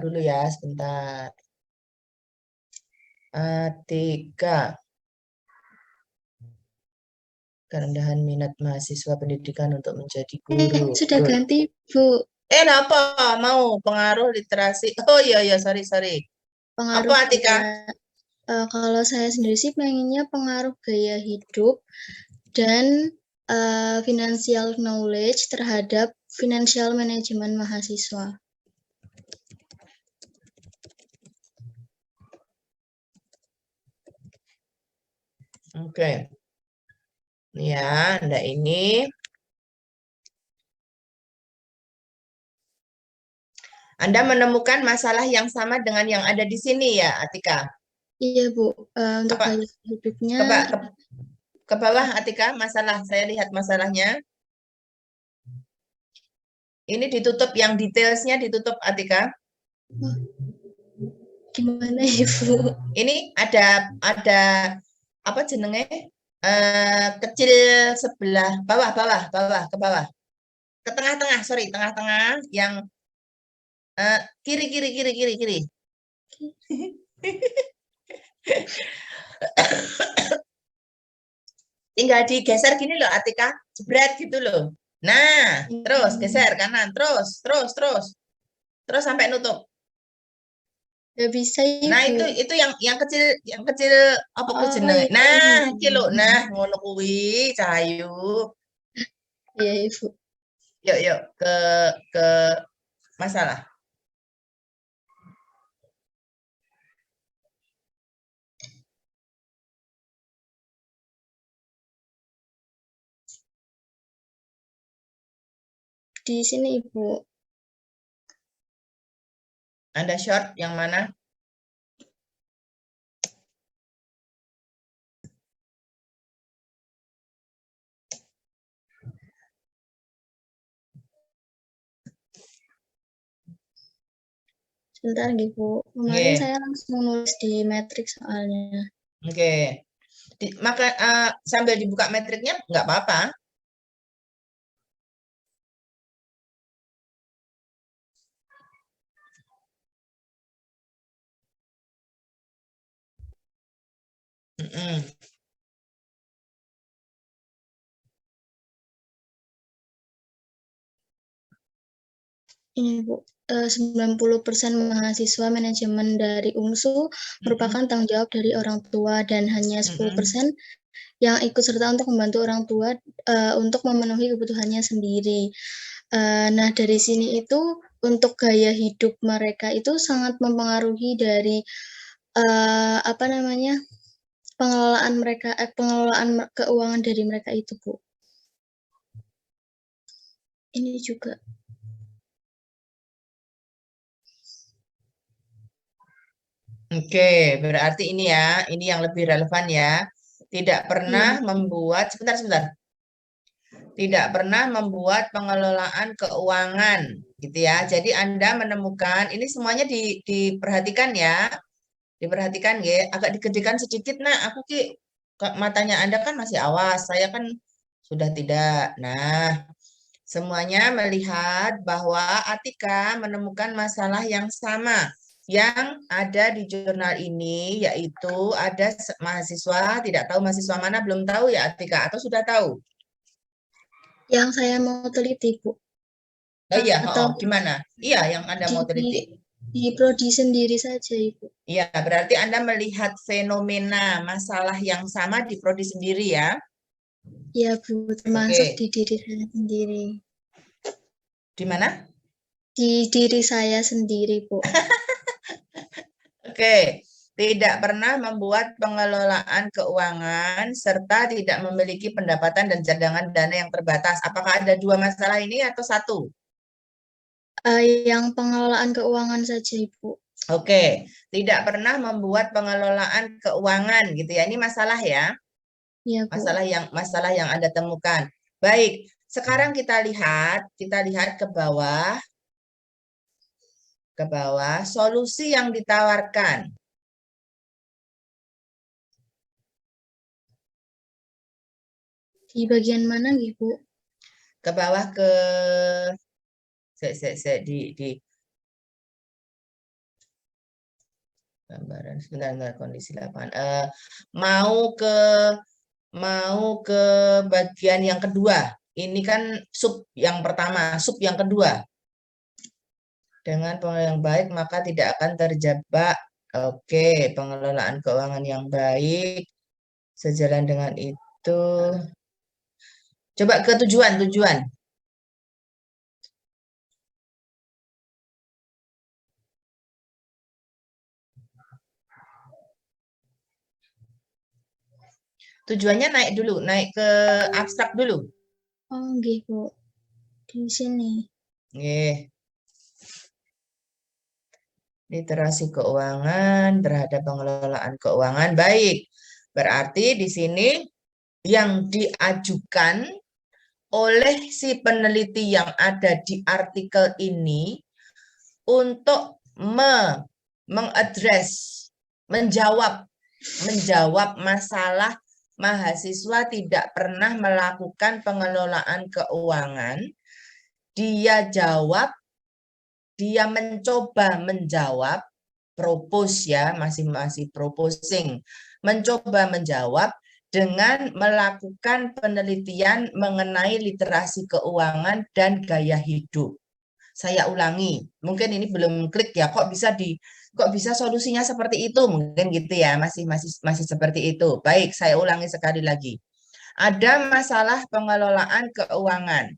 dulu ya, sebentar. Atika. Kerendahan minat mahasiswa pendidikan untuk menjadi guru. Sudah Good. ganti, Bu. Apa? Mau pengaruh literasi? Oh iya, iya, sorry. Apa Pengaruh Atika? kalau saya sendiri sih pengennya pengaruh gaya hidup dan financial knowledge terhadap financial management mahasiswa. Oke. Ya, Anda ini. Anda menemukan masalah yang sama dengan yang ada di sini ya, Atika? Iya, Bu. Untuk Apa? gaya hidupnya, Ke, ke, ke bawah, Atika, masalah. Saya lihat masalahnya. Ini ditutup, yang detailsnya ditutup, Atika. gimana ya, Bu? Ini ada apa jenenge? Kecil sebelah bawah ke bawah. Ke tengah-tengah, sorry, tengah-tengah yang kiri. Tinggal digeser gini loh, Atika, jebret gitu loh. Nah, terus geser kanan, terus sampai nutup. Gak bisa, Nah, Ibu. itu yang kecil apa ku Oh, jenenge? iya, Nah, iya. iki lho, nah ngono kuwi, Cahayu. Iya, Ibu. Yuk ke masalah. Di sini, Ibu. Anda short yang mana? Sebentar, Ibu. Kemarin Nggih. saya langsung nulis di matriks soalnya. Oke. Maka sambil dibuka metriknya nggak apa-apa. Mm-mm. Ini Bu, 90% mahasiswa manajemen dari UMSU Mm-mm. merupakan tanggung jawab dari orang tua dan hanya 10% Mm-mm. yang ikut serta untuk membantu orang tua untuk memenuhi kebutuhannya sendiri. Nah, dari sini itu untuk gaya hidup mereka itu sangat mempengaruhi dari apa namanya pengelolaan keuangan dari mereka itu, Bu. Ini juga. Oke, berarti ini yang lebih relevan ya. Tidak pernah Iya. membuat, sebentar. Tidak pernah membuat pengelolaan keuangan, gitu ya. Jadi Anda menemukan, ini semuanya diperhatikan ya. Diperhatikan ya, agak digedekan sedikit. Nah, aku matanya Anda kan masih awas, saya kan sudah tidak. Nah, semuanya melihat bahwa Atika menemukan masalah yang sama yang ada di jurnal ini, yaitu ada mahasiswa, tidak tahu mahasiswa mana, belum tahu ya Atika, atau sudah tahu? Yang saya mau teliti, Bu. Oh iya, Atau gimana? Iya, yang Anda mau teliti. di prodi sendiri saja, Ibu. Iya, berarti Anda melihat fenomena masalah yang sama di prodi sendiri ya. Ya, Bu, termasuk Oke, di diri saya sendiri. di mana? Di diri saya sendiri, Bu. Oke, tidak pernah membuat pengelolaan keuangan serta tidak memiliki pendapatan dan cadangan dana yang terbatas. Apakah ada dua masalah ini atau satu? Yang pengelolaan keuangan saja, Ibu. Oke, tidak pernah membuat pengelolaan keuangan gitu ya. Ini masalah ya, Ya, Bu. masalah yang Anda temukan. Baik, sekarang kita lihat ke bawah solusi yang ditawarkan. Di bagian mana, Ibu? Ke bawah ke di Gambaran sebentar kondisi lapangan. Mau ke bagian yang kedua. Ini kan sub yang pertama, sub yang kedua. Dengan pengelolaan yang baik maka tidak akan terjebak. Oke, pengelolaan keuangan yang baik sejalan dengan itu. Coba ke tujuan. Tujuannya naik dulu, naik ke abstrak dulu. Oh, nggih, Bu. Di sini. Nggih. Literasi keuangan terhadap pengelolaan keuangan baik. Berarti di sini yang diajukan oleh si peneliti yang ada di artikel ini untuk mengadres, menjawab masalah mahasiswa tidak pernah melakukan pengelolaan keuangan. Dia mencoba menjawab, propose ya, masih proposing, mencoba menjawab dengan melakukan penelitian mengenai literasi keuangan dan gaya hidup. Saya ulangi, mungkin ini belum klik ya, kok bisa solusinya seperti itu, mungkin gitu ya, masih seperti itu. Baik, saya ulangi sekali lagi. Ada masalah pengelolaan keuangan.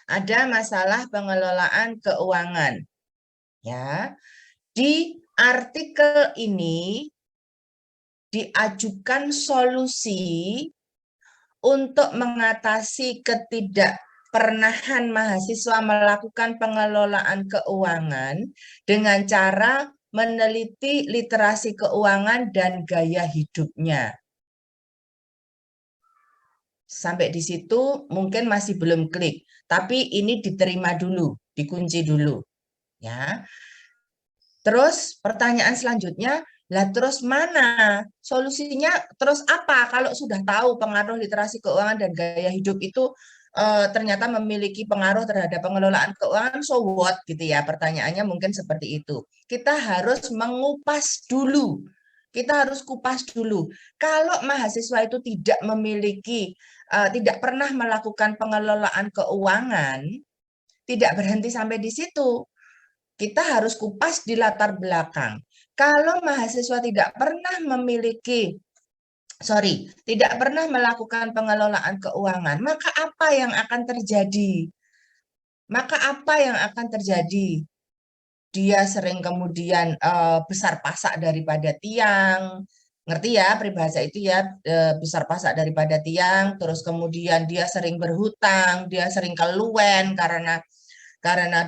Ada masalah pengelolaan keuangan. Ya, di artikel ini diajukan solusi untuk mengatasi ketidakpernahan mahasiswa melakukan pengelolaan keuangan dengan cara meneliti literasi keuangan dan gaya hidupnya. Sampai di situ mungkin masih belum klik, tapi ini diterima dulu, dikunci dulu. Ya. Terus pertanyaan selanjutnya, lah terus mana solusinya? Terus apa kalau sudah tahu pengaruh literasi keuangan dan gaya hidup itu ternyata memiliki pengaruh terhadap pengelolaan keuangan, so what gitu ya? Pertanyaannya mungkin seperti itu. Kita harus mengupas dulu. Kita harus kupas dulu. Kalau mahasiswa itu tidak pernah melakukan pengelolaan keuangan, tidak berhenti sampai di situ. Kita harus kupas di latar belakang. Kalau mahasiswa tidak pernah melakukan pengelolaan keuangan, maka apa yang akan terjadi? Dia sering kemudian besar pasak daripada tiang, ngerti ya peribahasa itu ya, besar pasak daripada tiang, terus kemudian dia sering berhutang, dia sering keluwen karena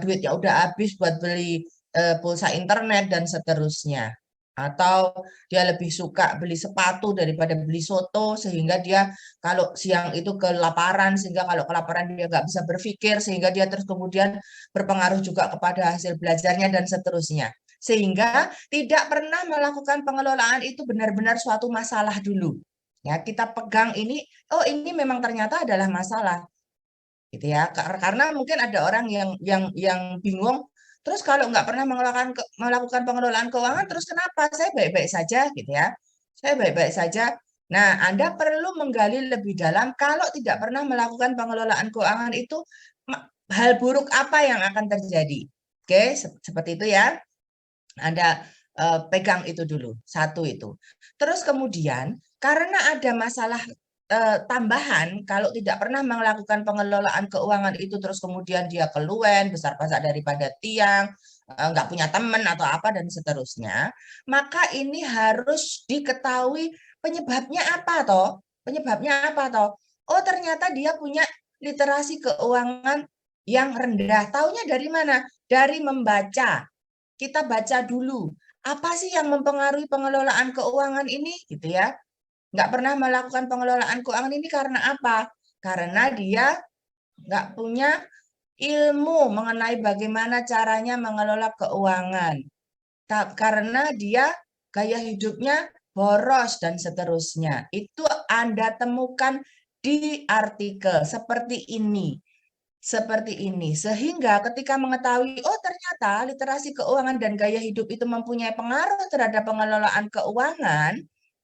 duitnya udah habis buat beli pulsa internet dan seterusnya. Atau dia lebih suka beli sepatu daripada beli soto, sehingga dia kalau siang itu kelaparan, sehingga kalau kelaparan dia nggak bisa berpikir, sehingga dia terus kemudian berpengaruh juga kepada hasil belajarnya dan seterusnya. Sehingga tidak pernah melakukan pengelolaan itu benar-benar suatu masalah dulu. Ya, kita pegang ini, oh ini memang ternyata adalah masalah gitu ya, karena mungkin ada orang yang bingung, terus kalau nggak pernah melakukan pengelolaan keuangan terus kenapa saya baik-baik saja gitu ya, saya baik-baik saja. Nah, Anda perlu menggali lebih dalam, kalau tidak pernah melakukan pengelolaan keuangan itu hal buruk apa yang akan terjadi. Oke, seperti itu ya. Anda pegang itu dulu, satu itu. Terus kemudian karena ada masalah tambahan, kalau tidak pernah melakukan pengelolaan keuangan itu, terus kemudian dia keluwen, besar pasak daripada tiang, nggak punya teman atau apa dan seterusnya, maka ini harus diketahui penyebabnya apa toh? Penyebabnya apa toh? Oh, ternyata dia punya literasi keuangan yang rendah. Taunya dari mana? Dari membaca. Kita baca dulu, apa sih yang mempengaruhi pengelolaan keuangan ini gitu ya. Nggak pernah melakukan pengelolaan keuangan ini karena apa? Karena dia nggak punya ilmu mengenai bagaimana caranya mengelola keuangan. Karena dia gaya hidupnya boros dan seterusnya. Itu Anda temukan di artikel seperti ini. seperti ini. Sehingga ketika mengetahui, oh ternyata literasi keuangan dan gaya hidup itu mempunyai pengaruh terhadap pengelolaan keuangan,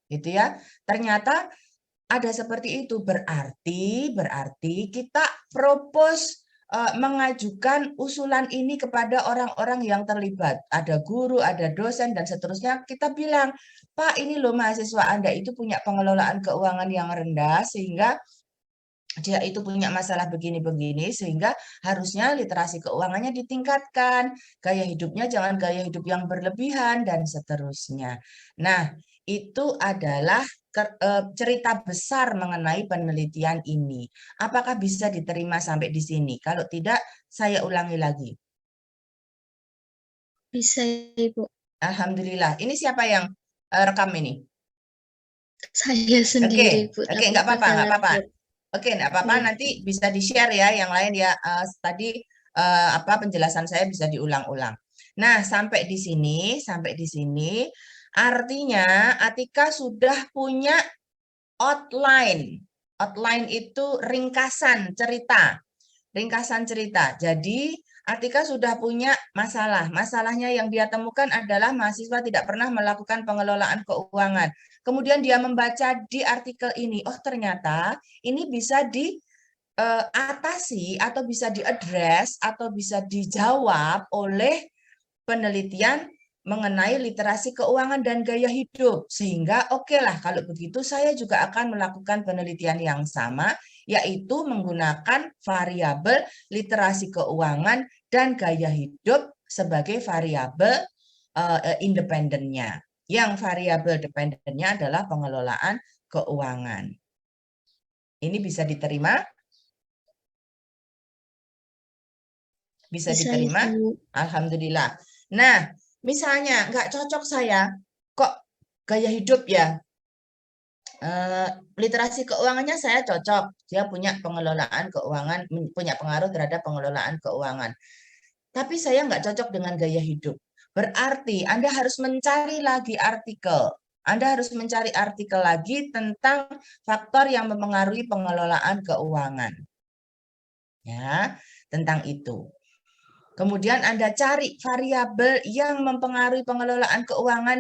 gitu ya. Ternyata ada seperti itu, berarti kita propose mengajukan usulan ini kepada orang-orang yang terlibat. Ada guru, ada dosen, dan seterusnya. Kita bilang, Pak, ini loh mahasiswa Anda itu punya pengelolaan keuangan yang rendah, sehingga dia itu punya masalah begini-begini, sehingga harusnya literasi keuangannya ditingkatkan, gaya hidupnya jangan gaya hidup yang berlebihan, dan seterusnya. Nah, itu adalah cerita besar mengenai penelitian ini. Apakah bisa diterima sampai di sini? Kalau tidak, saya ulangi lagi. Bisa, Ibu. Alhamdulillah. Ini siapa yang rekam ini? Saya Oke, sendiri, Bu, oke, tapi nggak apa-apa, nggak apa-apa. lanjut. Oke, nggak apa-apa. Iya. Nanti bisa di-share ya, yang lain ya. Tadi apa penjelasan saya bisa diulang-ulang. Nah, sampai di sini, artinya Atika sudah punya outline. Outline itu ringkasan cerita. Ringkasan cerita. Jadi, Atika sudah punya masalah. Masalahnya yang dia temukan adalah mahasiswa tidak pernah melakukan pengelolaan keuangan. Kemudian dia membaca di artikel ini, oh ternyata ini bisa diatasi atau bisa diadres atau bisa dijawab oleh penelitian mengenai literasi keuangan dan gaya hidup. Sehingga oke lah kalau begitu saya juga akan melakukan penelitian yang sama, yaitu menggunakan variabel literasi keuangan dan gaya hidup sebagai variabel independennya. Yang variabel dependennya adalah pengelolaan keuangan. Ini bisa diterima? Bisa Bisa, diterima? Ibu. Alhamdulillah. Nah, misalnya nggak cocok saya, kok gaya hidup ya? Literasi keuangannya saya cocok. Dia punya pengelolaan keuangan, punya pengaruh terhadap pengelolaan keuangan. Tapi saya nggak cocok dengan gaya hidup. Berarti Anda harus mencari lagi artikel. Anda harus mencari artikel lagi tentang faktor yang mempengaruhi pengelolaan keuangan. Ya, tentang itu. Kemudian Anda cari variabel yang mempengaruhi pengelolaan keuangan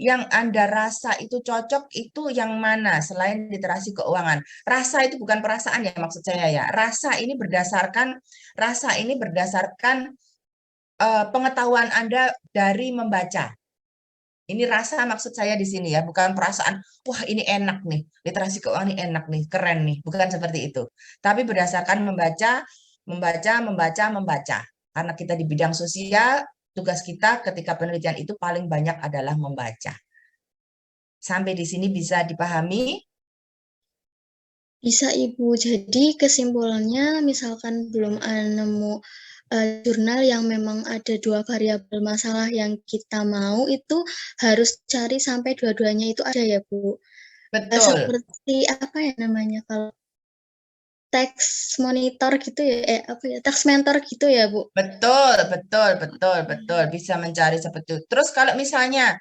yang Anda rasa itu cocok, itu yang mana selain literasi keuangan. Rasa itu bukan perasaan ya, maksud saya ya. Rasa ini berdasarkan pengetahuan Anda dari membaca. Ini rasa maksud saya di sini ya, bukan perasaan, wah ini enak nih, literasi keuangan ini enak nih, keren nih, bukan seperti itu. Tapi berdasarkan membaca. Karena kita di bidang sosial, tugas kita ketika penelitian itu paling banyak adalah membaca. Sampai di sini bisa dipahami? Bisa, Ibu. Jadi kesimpulannya misalkan belum nemu jurnal yang memang ada 2 variabel masalah yang kita mau, itu harus cari sampai dua-duanya itu ada ya, Bu? Betul, Seperti apa ya namanya, kalau text monitor gitu ya, apa ya, text mentor gitu ya, Bu? betul, betul, betul, betul. Bisa mencari seperti itu. Terus kalau misalnya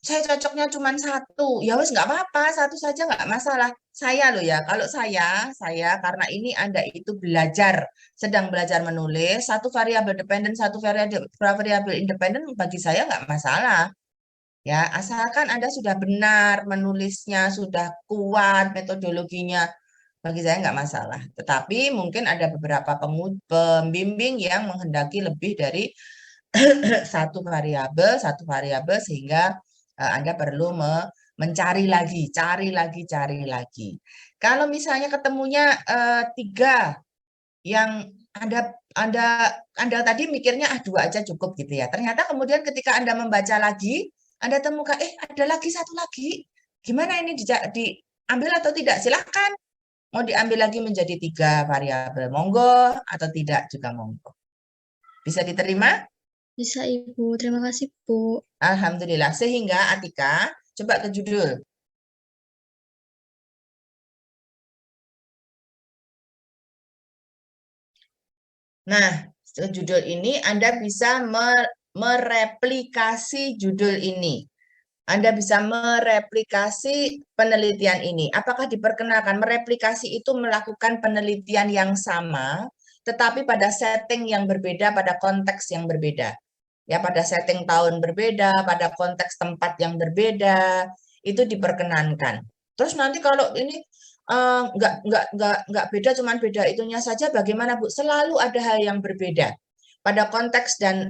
saya cocoknya cuma satu, ya wes nggak apa-apa, satu saja nggak masalah. Saya loh ya, kalau saya karena ini Anda itu sedang belajar menulis, satu variabel dependen, satu variabel independen bagi saya nggak masalah. Ya, asalkan Anda sudah benar menulisnya, sudah kuat metodologinya, bagi saya nggak masalah. Tetapi mungkin ada beberapa pembimbing yang menghendaki lebih dari satu variabel sehingga Anda perlu cari lagi. Kalau misalnya ketemunya tiga yang Anda Anda tadi mikirnya dua aja cukup gitu ya. Ternyata kemudian ketika Anda membaca lagi, Anda temukan ada lagi satu lagi. Gimana ini diambil atau tidak? Silahkan. Mau diambil lagi menjadi 3 variabel. Monggo atau tidak juga monggo. Bisa diterima? Bisa, Ibu. Terima kasih, Bu. Alhamdulillah. Sehingga Atika, coba ke judul. Nah, judul ini Anda bisa mereplikasi judul ini. Anda bisa mereplikasi penelitian ini. Apakah diperkenalkan? Mereplikasi itu melakukan penelitian yang sama, tetapi pada setting yang berbeda, pada konteks yang berbeda. Ya, pada setting tahun berbeda, pada konteks tempat yang berbeda, itu diperkenankan. Terus nanti kalau ini nggak beda, cuman beda itunya saja, bagaimana Bu? Selalu ada hal yang berbeda. Pada konteks dan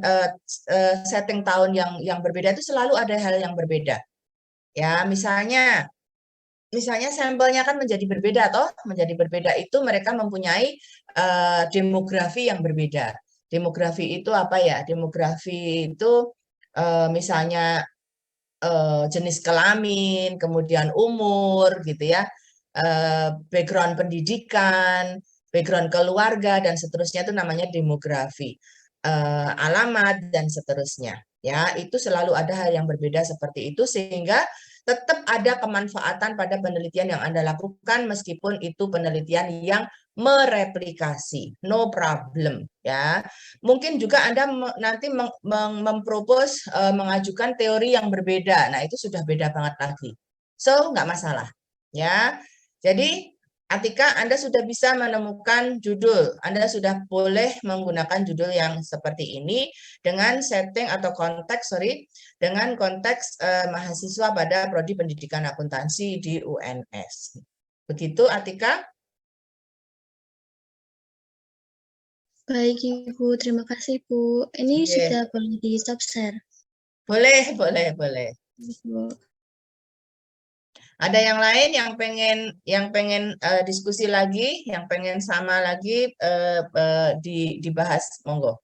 setting tahun yang berbeda itu selalu ada hal yang berbeda. Ya, misalnya sampelnya kan menjadi berbeda toh, menjadi berbeda itu mereka mempunyai demografi yang berbeda. Demografi itu apa ya? Demografi itu misalnya jenis kelamin, kemudian umur gitu ya, background pendidikan, background keluarga dan seterusnya itu namanya demografi. Alamat dan seterusnya. Ya, itu selalu ada hal yang berbeda seperti itu sehingga tetap ada kemanfaatan pada penelitian yang Anda lakukan meskipun itu penelitian yang mereplikasi, no problem ya. Mungkin juga Anda nanti mempropos mengajukan teori yang berbeda. Nah, itu sudah beda banget lagi. So, nggak masalah ya. Jadi Atika, Anda sudah bisa menemukan judul. Anda sudah boleh menggunakan judul yang seperti ini dengan setting atau konteks, dengan konteks mahasiswa pada Prodi Pendidikan Akuntansi di UNS. Begitu, Atika? Baik, Ibu. Terima kasih, Bu. Ini Oke. sudah boleh di-stop share. Boleh, boleh, boleh. Bu. Ada yang lain yang pengen diskusi lagi, yang pengen sama lagi dibahas, monggo.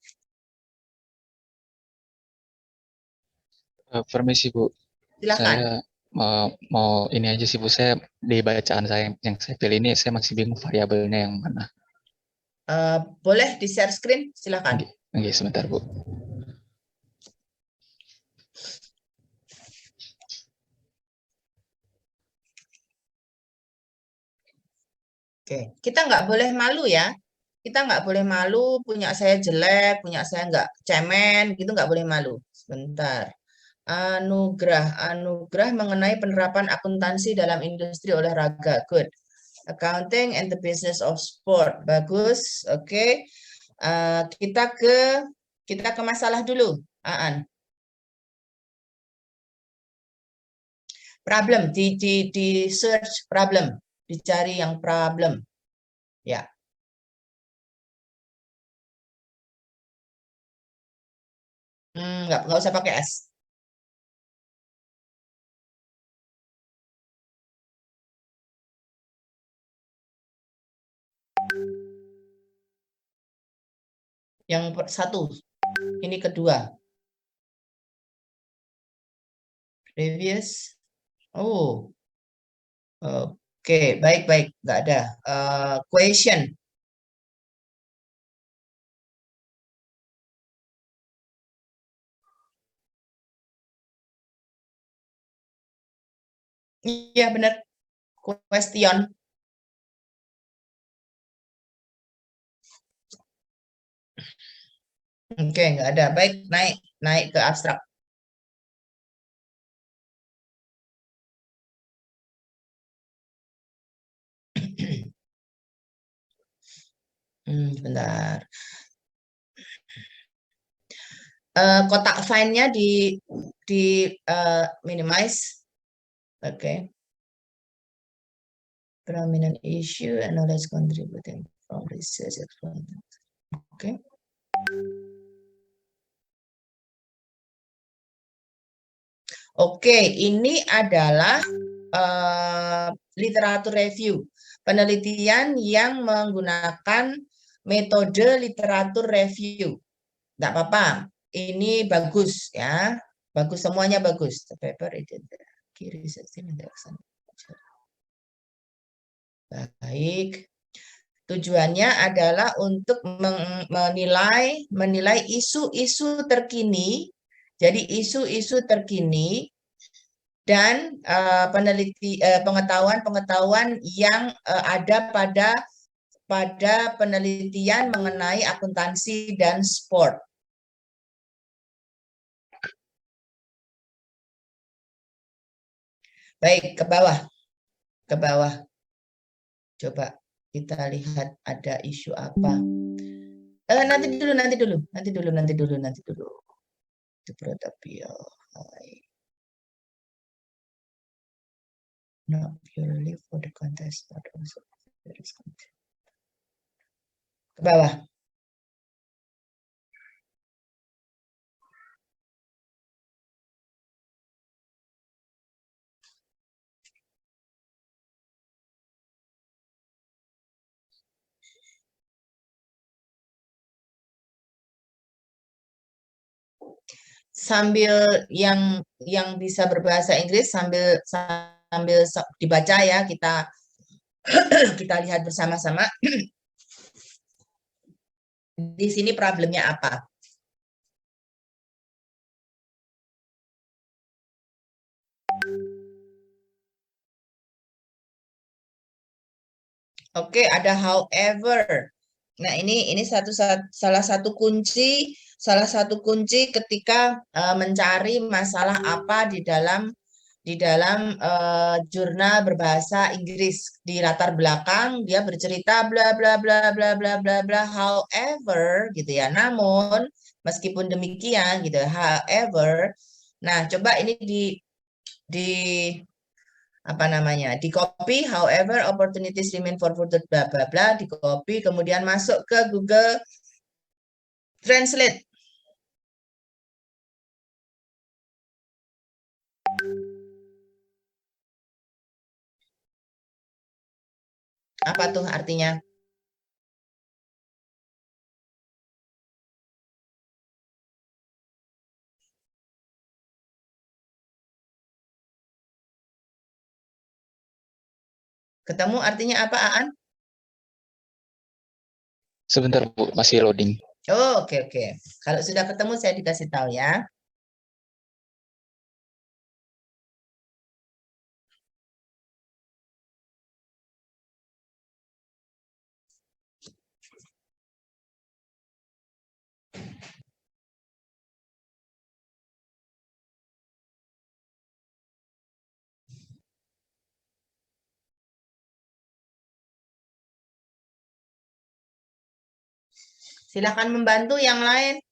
Permisi Bu, Silakan. saya mau ini aja sih Bu, saya di bacaan saya yang saya pilih ini saya masih bingung variabelnya yang mana. Boleh di share screen, silakan. Oke, sebentar Bu. Oke, kita nggak boleh malu ya. Kita nggak boleh malu, punya saya jelek, punya saya nggak cemen, gitu nggak boleh malu. Sebentar. Anugerah mengenai penerapan akuntansi dalam industri olahraga. Good. Accounting and the business of sport. Bagus. Oke. Kita ke masalah dulu. Aan. Problem di search problem, dicari yang problem. Ya. Nggak usah pakai S. Yang satu, ini kedua. Previous. Oh, oke, baik, nggak ada. Question. Iya benar. Question. Oke, nggak ada. Baik, naik ke abstrak. Bentar. Kotak fine-nya di minimize. Oke. Prominent issue and knowledge contributing from research experience. Oke. Oke, ini adalah literatur review. Penelitian yang menggunakan metode literatur review. Tidak apa-apa, ini bagus ya. Bagus, semuanya bagus. The paper kiri baik. Tujuannya adalah untuk menilai isu-isu terkini. Jadi isu-isu terkini dan pengetahuan-pengetahuan yang ada pada penelitian mengenai akuntansi dan sport. Baik, ke bawah. Coba kita lihat ada isu apa. Nanti dulu. Itu Protapio. Not purely for the contest, but also ke bawah. Sambil yang bisa berbahasa Inggris sambil dibaca ya, kita lihat bersama-sama. Di sini problemnya apa? Oke, ada however. Nah, ini salah satu kunci ketika mencari masalah apa di dalam jurnal berbahasa Inggris. Di latar belakang dia bercerita bla bla bla bla bla bla bla, however gitu ya. Namun meskipun demikian gitu, however. Nah, coba ini di apa namanya, di copy, however opportunities remain for further bla bla bla, di copy kemudian masuk ke Google Translate. Apa tuh artinya? Ketemu artinya apa, Aan? Sebentar Bu, masih loading. Oh, oke. Kalau sudah ketemu saya dikasih tahu ya. Silakan membantu yang lain.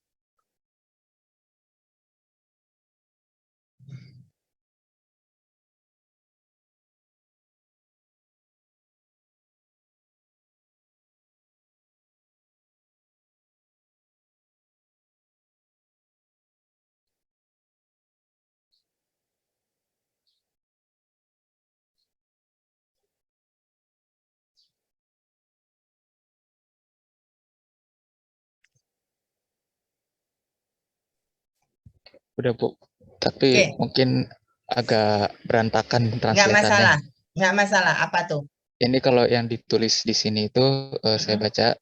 Udah Bu, tapi Oke. mungkin agak berantakan Nggak masalah. translatannya. Apa tuh? Ini kalau yang ditulis di sini itu saya baca,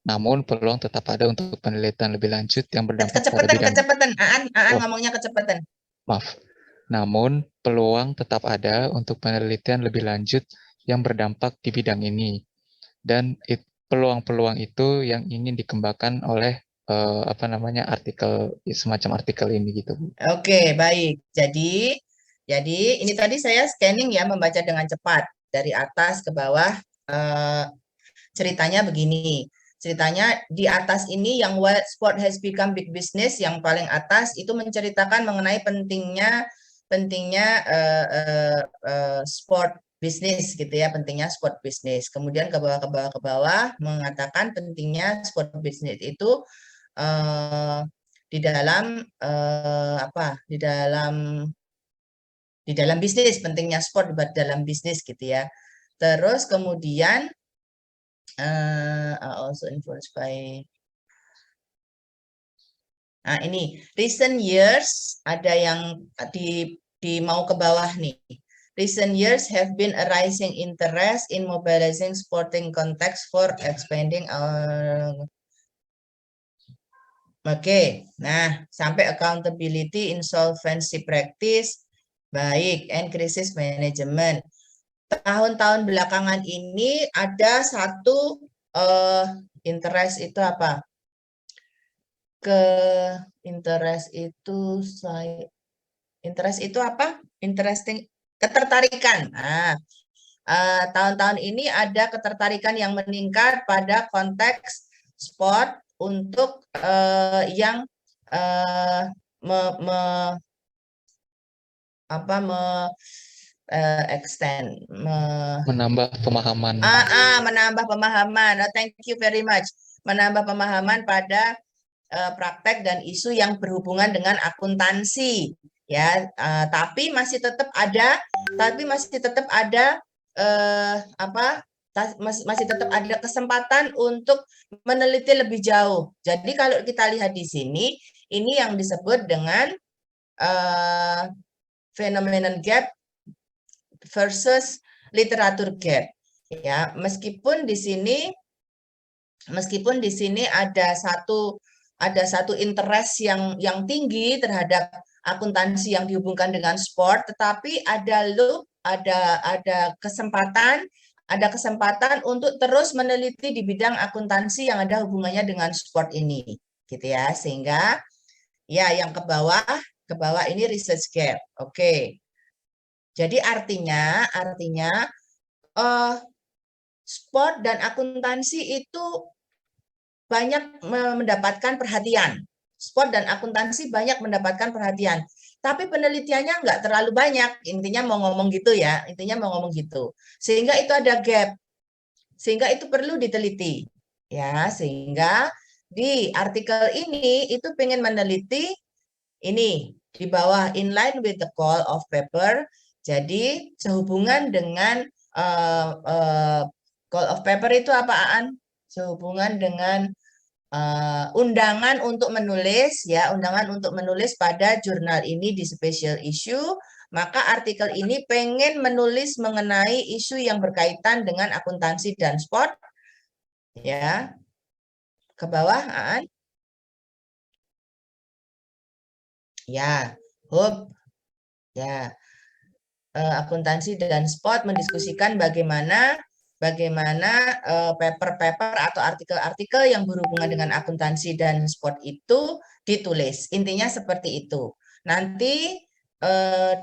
namun peluang tetap ada untuk penelitian lebih lanjut yang berdampak pada bidang. Kecepatan. Aan Oh, ngomongnya kecepatan. maaf. Namun peluang tetap ada untuk penelitian lebih lanjut yang berdampak di bidang ini. Dan peluang-peluang itu yang ingin dikembangkan oleh artikel, semacam artikel ini gitu Bu. Oke, baik. Jadi ini tadi saya scanning ya, membaca dengan cepat dari atas ke bawah. Ceritanya begini. Ceritanya di atas ini yang wild sport has become big business, yang paling atas itu menceritakan mengenai pentingnya sport bisnis gitu ya, pentingnya sport bisnis. Kemudian ke bawah mengatakan pentingnya sport bisnis itu di dalam di dalam bisnis, pentingnya sport dalam bisnis gitu ya. Terus kemudian also influenced by ini recent years, ada yang di mau ke bawah nih. Recent years have been a rising interest in mobilizing sporting context for expanding our. Oke, nah sampai accountability, insolvency practice, baik, and crisis management. Tahun-tahun belakangan ini ada satu interest itu apa? Interest itu apa? Interesting, ketertarikan. Nah, tahun-tahun ini ada ketertarikan yang meningkat pada konteks sport yang extend, Menambah pemahaman. menambah pemahaman. Oh, thank you very much. Menambah pemahaman pada praktek dan isu yang berhubungan dengan akuntansi, ya. Tapi masih tetap ada, masih tetap ada kesempatan untuk meneliti lebih jauh. Jadi kalau kita lihat di sini, ini yang disebut dengan phenomenon gap versus literatur gap, ya. Meskipun di sini ada satu interest yang tinggi terhadap akuntansi yang dihubungkan dengan sport, tetapi ada kesempatan untuk terus meneliti di bidang akuntansi yang ada hubungannya dengan sport ini, gitu ya. Sehingga ya yang ke bawah ini research gap. Oke. Jadi artinya sport dan akuntansi itu banyak mendapatkan perhatian. Sport dan akuntansi banyak mendapatkan perhatian. Tapi penelitiannya nggak terlalu banyak. Intinya mau ngomong gitu ya. Sehingga itu ada gap. Sehingga itu perlu diteliti. Ya, sehingga di artikel ini itu pengen meneliti ini di bawah in line with the call of paper. Jadi sehubungan dengan call of paper itu apaan? Sehubungan dengan undangan untuk menulis, ya, undangan untuk menulis pada jurnal ini di special issue. Maka artikel ini pengen menulis mengenai isu yang berkaitan dengan akuntansi dan sport, ya. Ke bawah, Aan. Ya, hope, ya. Akuntansi dan sport mendiskusikan bagaimana paper-paper atau artikel-artikel yang berhubungan dengan akuntansi dan sport itu ditulis. Intinya seperti itu. Nanti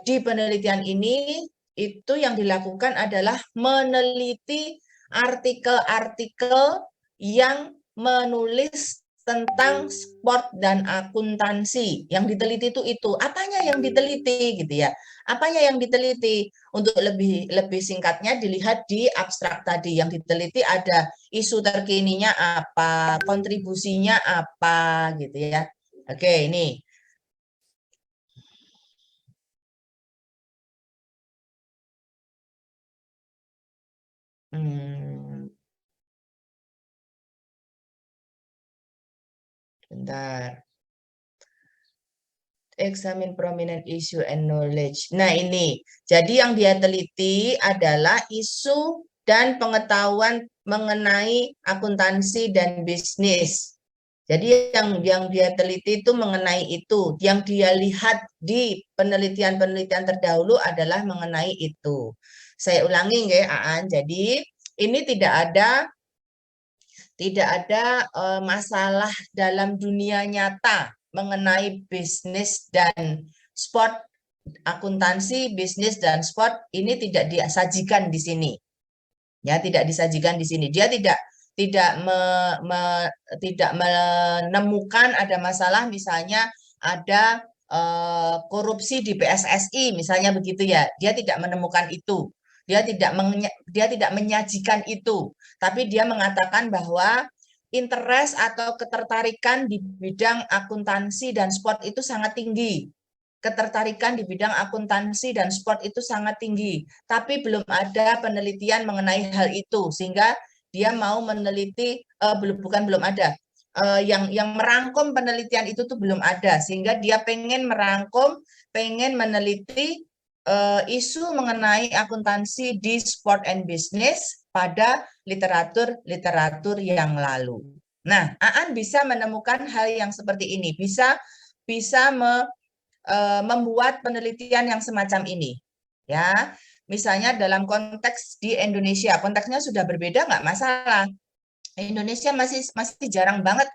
di penelitian ini itu yang dilakukan adalah meneliti artikel-artikel yang menulis tentang sport dan akuntansi. Yang diteliti itu apanya yang diteliti gitu ya. Apanya yang diteliti? Untuk lebih singkatnya dilihat di abstrak tadi. Yang diteliti ada isu terkininya apa, kontribusinya apa gitu ya. Oke, ini. Bentar. Examine prominent issue and knowledge. Nah ini, jadi yang dia teliti adalah isu dan pengetahuan mengenai akuntansi dan bisnis. Jadi yang dia teliti itu mengenai itu. Yang dia lihat di penelitian-penelitian terdahulu adalah mengenai itu. Saya ulangi ya, Aan. Jadi ini tidak ada masalah dalam dunia nyata mengenai bisnis dan sport, akuntansi, bisnis dan sport ini tidak disajikan di sini. Ya, tidak disajikan di sini. Dia tidak menemukan ada masalah misalnya ada korupsi di PSSI misalnya begitu ya. Dia tidak menemukan itu. Dia tidak menyajikan itu. Tapi dia mengatakan bahwa interest atau ketertarikan di bidang akuntansi dan sport itu sangat tinggi. Ketertarikan di bidang akuntansi dan sport itu sangat tinggi, tapi belum ada penelitian mengenai hal itu, sehingga dia mau meneliti, belum ada, yang merangkum penelitian itu tuh belum ada, sehingga dia pengen meneliti isu mengenai akuntansi di sport and business pada literatur yang lalu. Nah, Aan bisa menemukan hal yang seperti ini, bisa membuat penelitian yang semacam ini, ya. Misalnya dalam konteks di Indonesia, konteksnya sudah berbeda nggak masalah. Indonesia masih jarang banget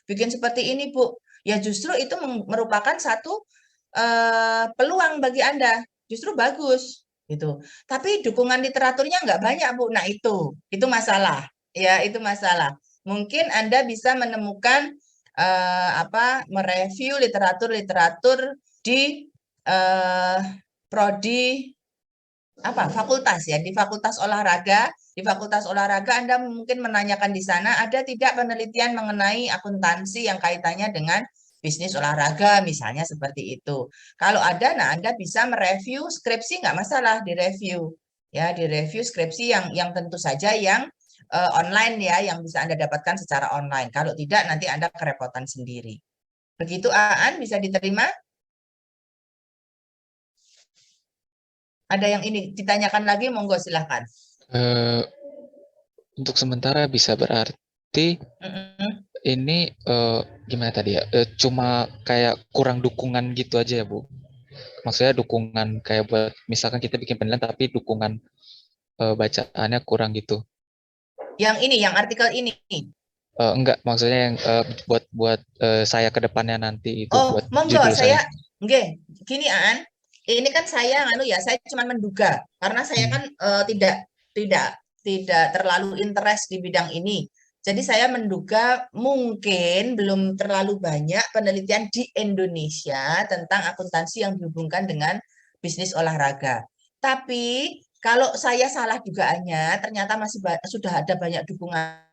bikin seperti ini, Bu. Ya justru itu merupakan satu peluang bagi Anda, justru bagus gitu. Tapi dukungan literaturnya nggak banyak, Bu. Nah itu masalah, ya itu masalah. mungkin Anda bisa menemukan mereview literatur-literatur di prodi fakultas ya, di fakultas olahraga. Di fakultas olahraga Anda mungkin menanyakan di sana ada tidak penelitian mengenai akuntansi yang kaitannya dengan bisnis olahraga, misalnya seperti itu. Kalau ada, nah Anda bisa mereview skripsi, nggak masalah direview. Ya, direview skripsi yang tentu saja yang online ya, yang bisa Anda dapatkan secara online. Kalau tidak, nanti Anda kerepotan sendiri. Begitu, Aan, bisa diterima? Ada yang ini ditanyakan lagi, monggo silahkan. Untuk sementara bisa berarti ini gimana tadi ya? Cuma kayak kurang dukungan gitu aja ya, Bu. Maksudnya dukungan kayak buat misalkan kita bikin penilaian tapi dukungan bacaannya kurang gitu. Yang ini, yang artikel ini. Enggak, maksudnya yang buat saya ke depannya nanti itu Oh, buat monggo judul saya. gini Aan, ini kan saya saya cuma menduga karena saya kan tidak terlalu interest di bidang ini. Jadi saya menduga mungkin belum terlalu banyak penelitian di Indonesia tentang akuntansi yang dihubungkan dengan bisnis olahraga. Tapi kalau saya salah dugaannya, ternyata sudah ada banyak dukungan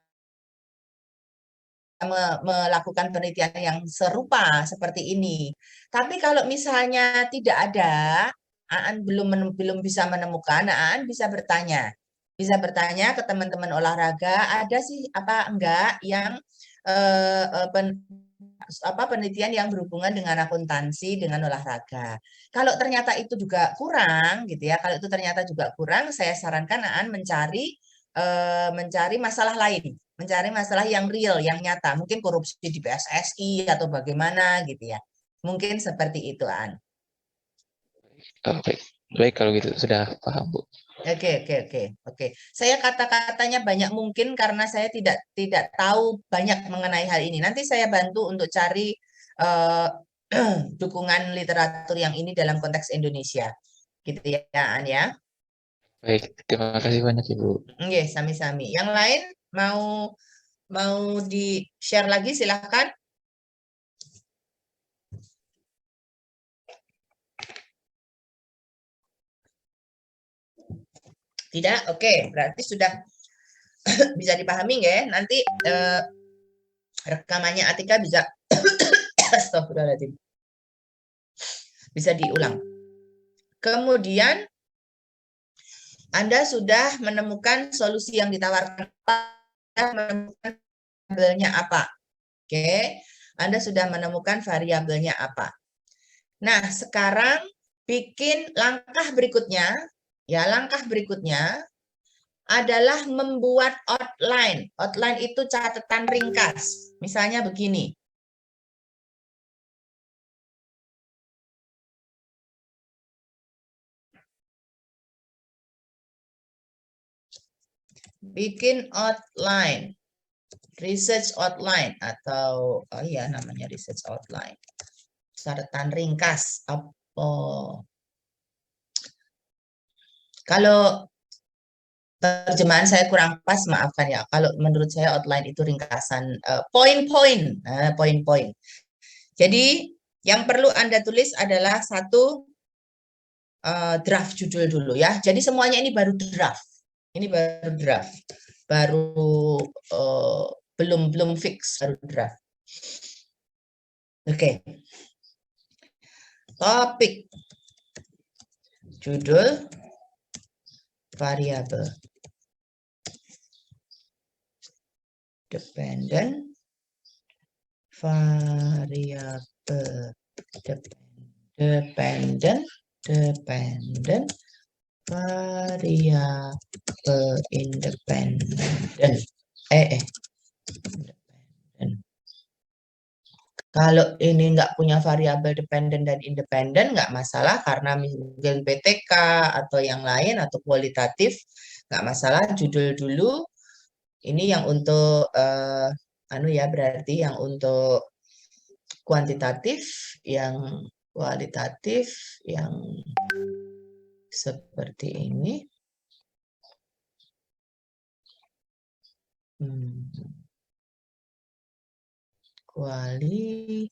melakukan penelitian yang serupa seperti ini. Tapi kalau misalnya tidak ada, Aan belum bisa menemukan, Aan bisa bertanya. Bisa bertanya ke teman-teman olahraga, ada sih apa enggak yang penelitian yang berhubungan dengan akuntansi dengan olahraga. Kalau ternyata itu juga kurang gitu ya, kalau itu ternyata juga kurang, saya sarankan Aan mencari masalah lain, mencari masalah yang real, yang nyata, mungkin korupsi di PSSI atau bagaimana gitu ya. Mungkin seperti itu, Aan. Baik kalau gitu sudah paham, Bu. Oke. Saya kata-katanya banyak mungkin karena saya tidak tahu banyak mengenai hal ini. Nanti saya bantu untuk cari dukungan literatur yang ini dalam konteks Indonesia. Gitu ya, Aan ya. Baik, terima kasih banyak Ibu. Oke, sami-sami. Yang lain mau di-share lagi silahkan. Tidak? Oke, berarti sudah bisa dipahami ya. Nanti rekamannya Atika bisa astagfirullahaladzim. Bisa diulang. Kemudian Anda sudah menemukan solusi yang ditawarkan, menemukan variabelnya apa. Oke, Anda sudah menemukan variabelnya apa. Nah, sekarang bikin langkah berikutnya, ya langkah berikutnya adalah membuat outline. Outline itu catatan ringkas. Misalnya begini. Bikin outline. Research outline atau namanya research outline. Catatan ringkas. Kalau terjemahan saya kurang pas, maafkan ya. Kalau menurut saya outline itu ringkasan poin-poin. Poin-poin. Jadi yang perlu Anda tulis adalah satu draft judul dulu ya. Jadi semuanya ini baru draft. Ini baru draft. Baru belum fix, baru draft. Oke. Topik. Judul variabel. Dependent variable dependent variable independent Kalau ini nggak punya variabel dependent dan independen, nggak masalah karena mungkin PTK atau yang lain atau kualitatif, nggak masalah. Judul dulu. Ini yang untuk berarti yang untuk kuantitatif, yang kualitatif, yang seperti ini. kuali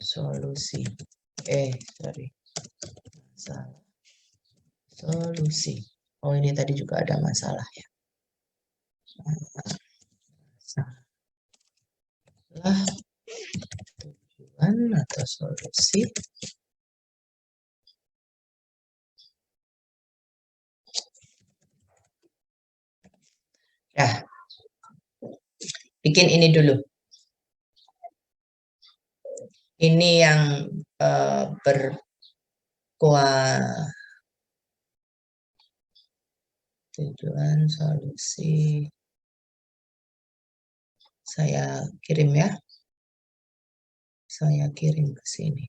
solusi. Sorry. Masalah. Solusi. Oh, ini tadi juga ada masalah ya. Masalah tujuan atau solusi. Ya, bikin ini dulu. Ini yang tujuan solusi. Saya kirim ya. Saya kirim ke sini.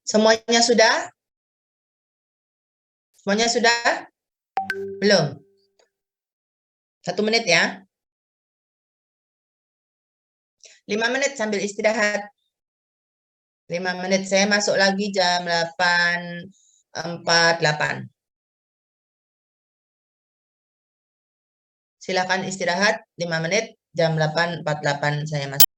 Semuanya sudah? Semuanya sudah? Belum? 1 menit ya. 5 menit sambil istirahat. 5 menit. Saya masuk lagi jam 8.48. Silakan istirahat 5 menit. Jam 8.48 saya masuk.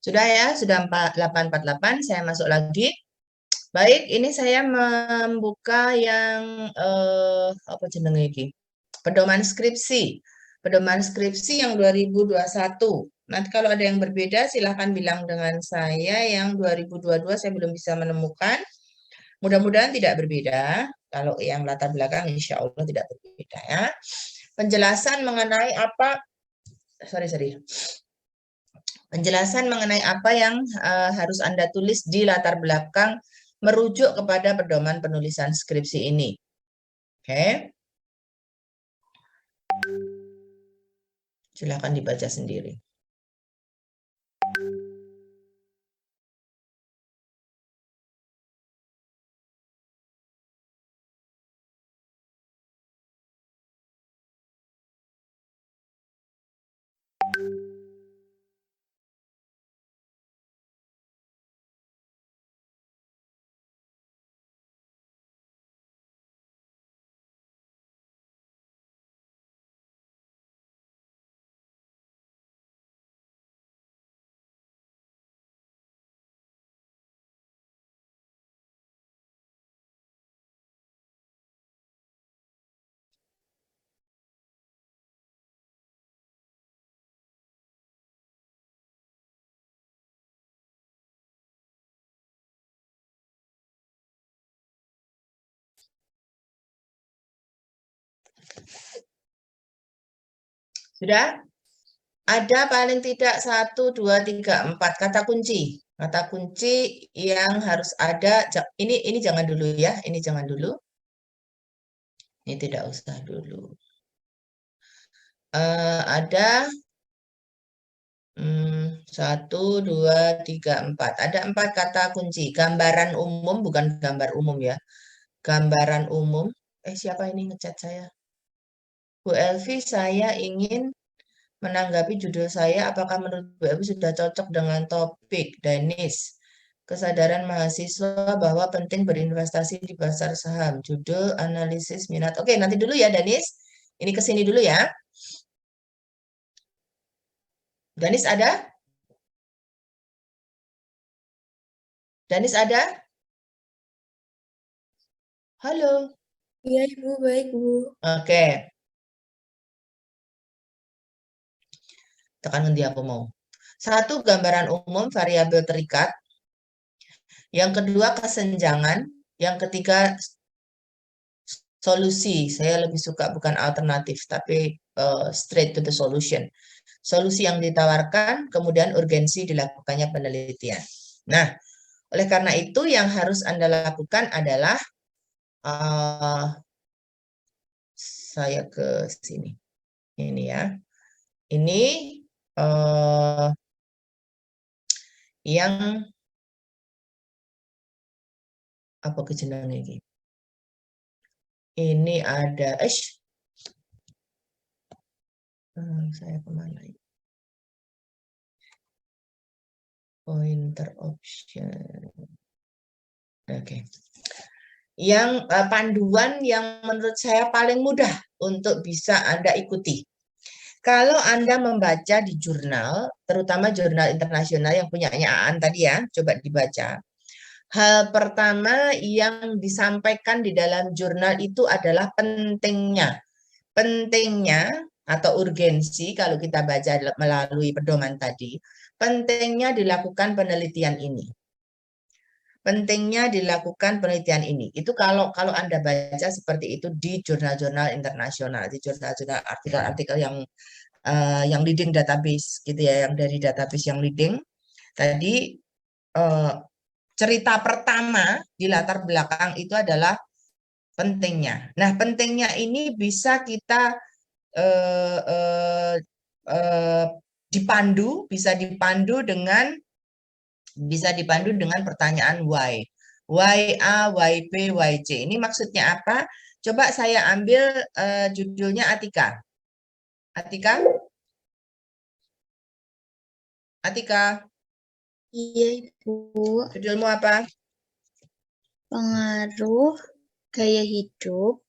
Sudah ya, sudah 8.48, saya masuk lagi. Baik, ini saya membuka yang apa jenenge iki? Pedoman skripsi. Pedoman skripsi yang 2021. Nanti kalau ada yang berbeda silahkan bilang dengan saya. Yang 2022 saya belum bisa menemukan. Mudah-mudahan tidak berbeda. Kalau yang latar belakang insya Allah tidak berbeda ya. Penjelasan mengenai apa, penjelasan mengenai apa yang harus Anda tulis di latar belakang merujuk kepada pedoman penulisan skripsi ini. Oke. Silakan dibaca sendiri. Sudah? Ada paling tidak 1, 2, 3, 4 kata kunci. Kata kunci yang harus ada. Ini jangan dulu ya. Ini jangan dulu. Ini tidak usah dulu. Ada 1, 2, 3, 4. Ada 4 kata kunci. Gambaran umum, bukan gambar umum ya. Gambaran umum. Siapa ini ngechat saya? Bu Elvi, saya ingin menanggapi judul saya. Apakah menurut Bu Elvi sudah cocok dengan topik Danis? Kesadaran mahasiswa bahwa penting berinvestasi di pasar saham. Judul analisis minat. Oke, nanti dulu ya Danis. Ini kesini dulu ya. Danis ada? Danis ada? Halo. Iya, Ibu, baik, Bu. Oke. Tekan ngendi aku mau. 1, gambaran umum variabel terikat. Yang kedua, kesenjangan. Yang ketiga, solusi. Saya lebih suka bukan alternatif, tapi straight to the solution. Solusi yang ditawarkan, kemudian urgensi dilakukannya penelitian. Nah, oleh karena itu yang harus Anda lakukan adalah saya ke sini. Ini ya. Ini yang apa kejenengan ini? Ini ada saya kemana ini? Pointer option. Oke. Yang panduan yang menurut saya paling mudah untuk bisa Anda ikuti. Kalau Anda membaca di jurnal, terutama jurnal internasional yang punyanya Aan tadi ya, coba dibaca. Hal pertama yang disampaikan di dalam jurnal itu adalah pentingnya. Pentingnya atau urgensi kalau kita baca melalui pedoman tadi, pentingnya dilakukan penelitian ini. Pentingnya dilakukan penelitian ini. Itu kalau Anda baca seperti itu di jurnal-jurnal internasional, di jurnal-jurnal artikel-artikel yang leading database gitu ya, yang dari database yang leading. Tadi cerita pertama di latar belakang itu adalah pentingnya. Nah, pentingnya ini bisa kita bisa dipandu dengan pertanyaan why. Why A, why B, why C. Ini maksudnya apa? Coba saya ambil judulnya Atika. Atika? Atika, Iya, Ibu. judulmu apa? Pengaruh gaya hidup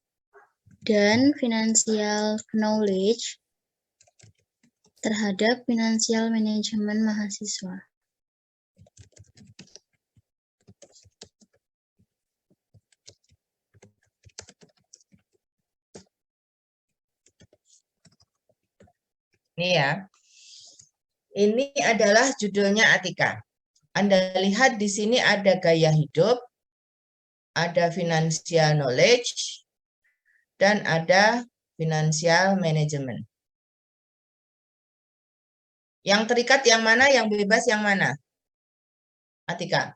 dan financial knowledge terhadap financial management mahasiswa. Ini ya. Ini adalah judulnya Atika. Anda lihat di sini ada gaya hidup, ada financial knowledge, dan ada financial management. Yang terikat yang mana, yang bebas yang mana? Atika.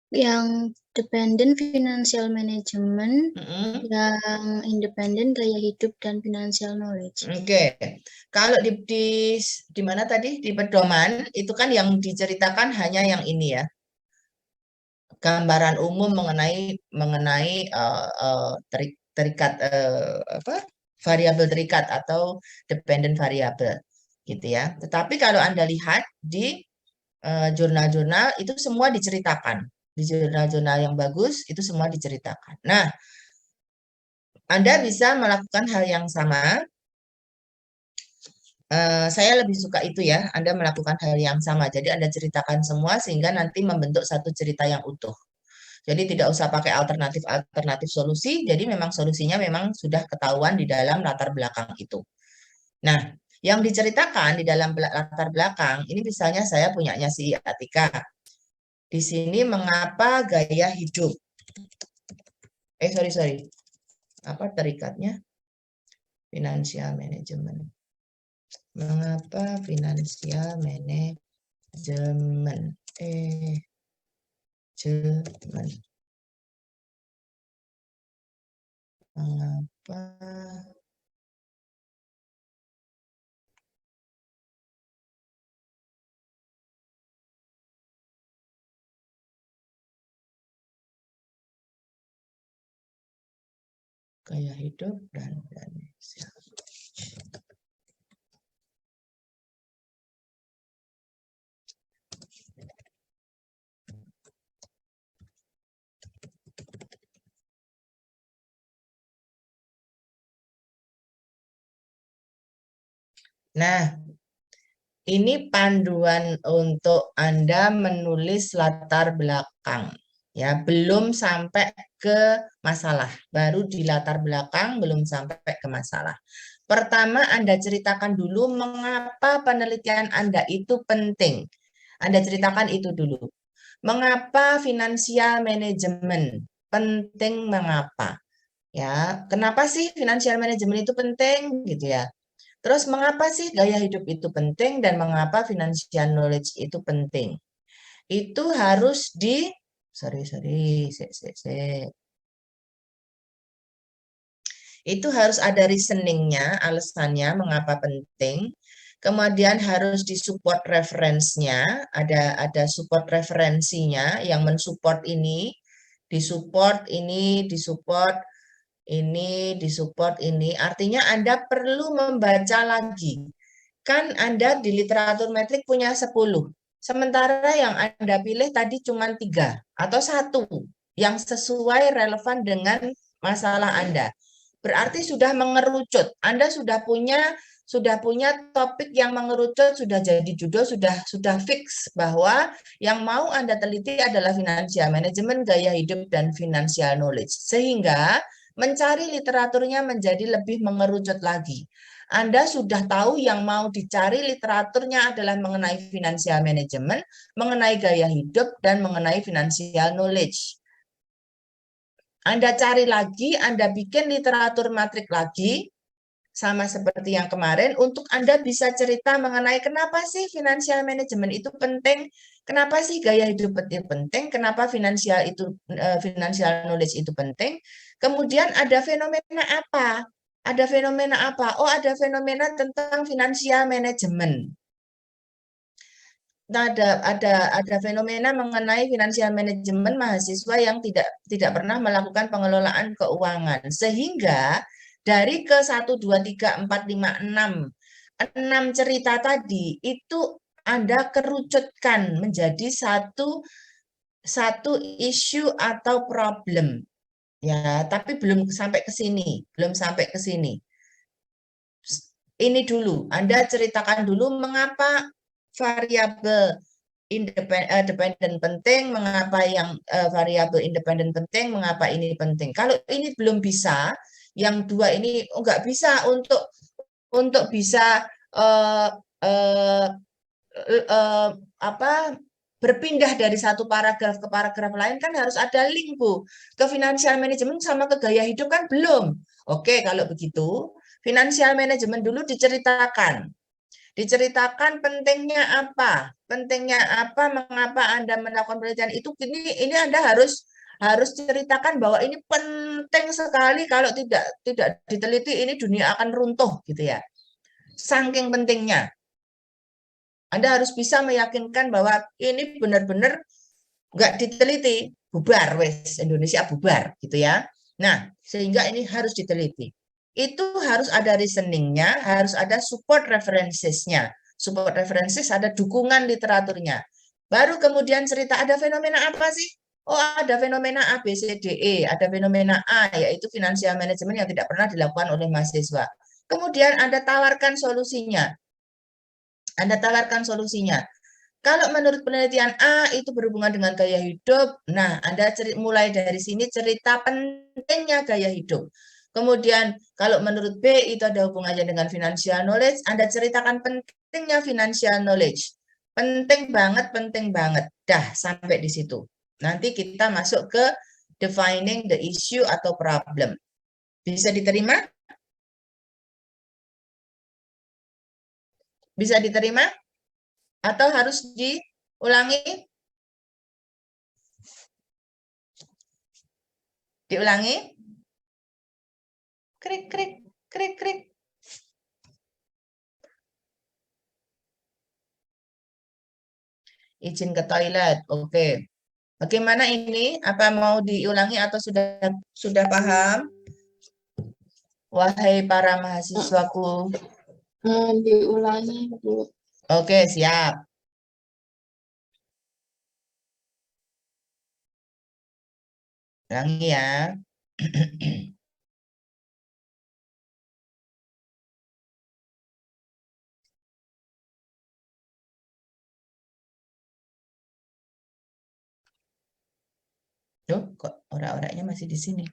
Yang dependent financial management, Mm-mm. yang independent gaya hidup dan financial knowledge. Oke, kalau di mana tadi di pedoman itu kan yang diceritakan hanya yang ini ya, gambaran umum mengenai terikat variabel terikat atau dependent variable gitu ya. Tetapi kalau Anda lihat di jurnal-jurnal itu semua diceritakan, di jurnal-jurnal yang bagus itu semua diceritakan. Nah, Anda bisa melakukan hal yang sama. Saya lebih suka itu ya, Anda melakukan hal yang sama. Jadi Anda ceritakan semua sehingga nanti membentuk satu cerita yang utuh. Jadi tidak usah pakai alternatif solusi, jadi memang solusinya memang sudah ketahuan di dalam latar belakang itu. Nah, yang diceritakan di dalam latar belakang, ini misalnya saya punyanya si Atika. Di sini mengapa gaya hidup. Sorry. Apa terikatnya? Financial management. Mengapa financial management? Mengapa gaya hidup dan financial. Nah, ini panduan untuk Anda menulis latar belakang. Ya, belum sampai ke masalah. Baru di latar belakang, belum sampai ke masalah. Pertama, Anda ceritakan dulu mengapa penelitian Anda itu penting. Anda ceritakan itu dulu. Mengapa financial management penting, mengapa? Ya, kenapa sih financial management itu penting gitu ya? Terus mengapa sih gaya hidup itu penting dan mengapa financial knowledge itu penting? Itu harus Itu harus ada reasoningnya, alasannya mengapa penting. Kemudian harus disupport referensinya, ada support referensinya yang mensupport ini, disupport ini, disupport ini. Artinya Anda perlu membaca lagi. Kan Anda di literatur metrik punya 10. Sementara yang Anda pilih tadi cuma 3 atau 1 yang sesuai relevan dengan masalah Anda. Berarti sudah mengerucut. Anda sudah punya topik yang mengerucut, sudah jadi judul, sudah fix bahwa yang mau Anda teliti adalah financial management, gaya hidup, dan financial knowledge. Sehingga mencari literaturnya menjadi lebih mengerucut lagi. Anda sudah tahu yang mau dicari literaturnya adalah mengenai financial management, mengenai gaya hidup, dan mengenai financial knowledge. Anda cari lagi, Anda bikin literatur matrik lagi, sama seperti yang kemarin, untuk Anda bisa cerita mengenai kenapa sih financial management itu penting, kenapa sih gaya hidup itu penting, kenapa financial knowledge itu penting, kemudian ada fenomena apa? Ada fenomena apa? Oh, ada fenomena tentang financial management. ada fenomena mengenai financial management mahasiswa yang tidak pernah melakukan pengelolaan keuangan, sehingga dari ke 1, 2, 3, 4, 5, 6 cerita tadi itu Anda kerucutkan menjadi satu isu atau problem, ya, tapi belum sampai ke sini, Ini dulu, Anda ceritakan dulu mengapa variabel dependen penting, mengapa yang variabel independen penting, mengapa ini penting. Kalau ini belum bisa, yang dua ini nggak bisa untuk bisa berpindah dari satu paragraf ke paragraf lain kan harus ada link, Bu. Ke financial management sama ke gaya hidup kan belum. Oke, kalau begitu, financial management dulu diceritakan. Diceritakan pentingnya apa? Mengapa Anda melakukan penelitian itu? Ini Anda harus ceritakan bahwa ini penting sekali, kalau tidak diteliti ini dunia akan runtuh gitu ya. Saking pentingnya. Anda harus bisa meyakinkan bahwa ini benar-benar nggak diteliti, bubar wes, Indonesia bubar gitu ya. Nah, sehingga ini harus diteliti. Itu harus ada reasoningnya, harus ada support references-nya. Support references ada dukungan literaturnya. Baru kemudian cerita ada fenomena apa sih? Oh, ada fenomena A, B, C, D, E. Ada fenomena A, yaitu financial management yang tidak pernah dilakukan oleh mahasiswa. Kemudian Anda tawarkan solusinya. Kalau menurut penelitian A itu berhubungan dengan gaya hidup, nah Anda mulai dari sini cerita pentingnya gaya hidup. Kemudian kalau menurut B itu ada hubungannya dengan financial knowledge, Anda ceritakan pentingnya financial knowledge. Penting banget. Dah, sampai di situ. Nanti kita masuk ke defining the issue atau problem. Bisa diterima? Bisa diterima? Atau harus diulangi? Diulangi? Krik. Izin ke toilet. Oke. Bagaimana ini? Apa mau diulangi atau sudah paham? Wahai para mahasiswaku. Diulangi, Bu. Oke, siap. Ulangi ya. Loh, kok orek-oreknya masih di sini?